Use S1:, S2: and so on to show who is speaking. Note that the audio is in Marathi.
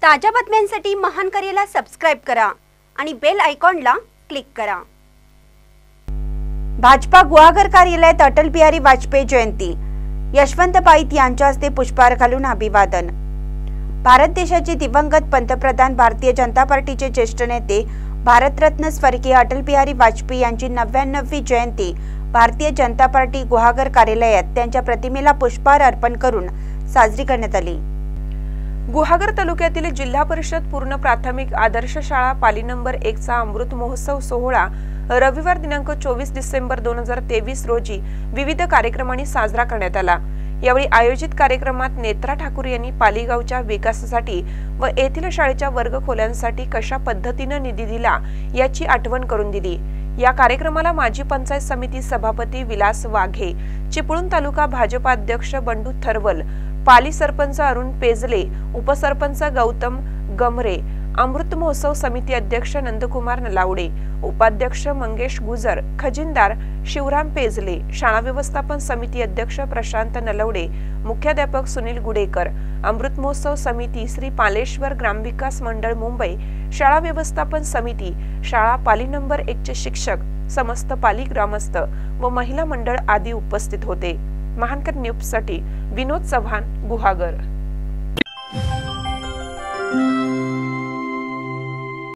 S1: ताज्या बातम्यांसाठी महान करेला सबस्क्राइब करा आणि बेल आयकॉनला क्लिक करा। भाजपा गुहागर कार्यालयात अटल बिहारी वाजपेयी जयंती, यशवंत पाईत यांच्या हस्ते पुष्पहार घालून अभिवादन। भारत देशाचे दिवंगत पंतप्रधान, भारतीय जनता पार्टीचे ज्येष्ठ नेते, भारतरत्न स्वर्गीय अटल बिहारी वाजपेयी यांची 99वी जयंती भारतीय जनता पार्टी गुहागर कार्यालयात त्यांच्या प्रतिमेला पुष्पहार अर्पण करून साजरी करण्यात आली।
S2: गुहागर तालुक्यातील जिल्हा परिषद पूर्ण प्राथमिक आदर्श शाळा पाली नंबर 1 चा अमृत महोत्सव सोहळा रविवार दिनांक 24 डिसेंबर 2023 रोजी विविध कार्यक्रमांनी साजरा करण्यात आला। यावेळी आयोजित कार्यक्रमात नेत्रा ठाकूर यांनी पाली गावच्या विकासासाठी व येथील शाळेच्या वर्गखोल्यांसाठी कशा पद्धतीने निधी दिला याची आठवण करून दिली। या कार्यक्रमाला माजी पंचायत समिती सभापती विलास वाघे, चिपळूण तालुका भाजपा अध्यक्ष बंडू थरवल, पाली सरपंच अरुण पेजले, उपसरपंच गौतम गमरे, अमृत महोत्सव समिती अध्यक्ष नंदकुमार नलावडे, उपाध्यक्ष मंगेश गुजर, खजिनदार शिवराम पेजले, शाळा व्यवस्थापन समिती अध्यक्ष प्रशांत नलवडे, मुख्याध्यापक सुनील गुडेकर, अमृत महोत्सव समिती श्री पालेश्वर ग्रामविकास मंडळ मुंबई, शाळा व्यवस्थापन समिती, शाळा पाली नंबर 1 चे शिक्षक, समस्त पाली ग्रामस्थ व महिला मंडळ आदी उपस्थित होते। महानकर न्यूज साठी विनोद चव्हाण, गुहागर।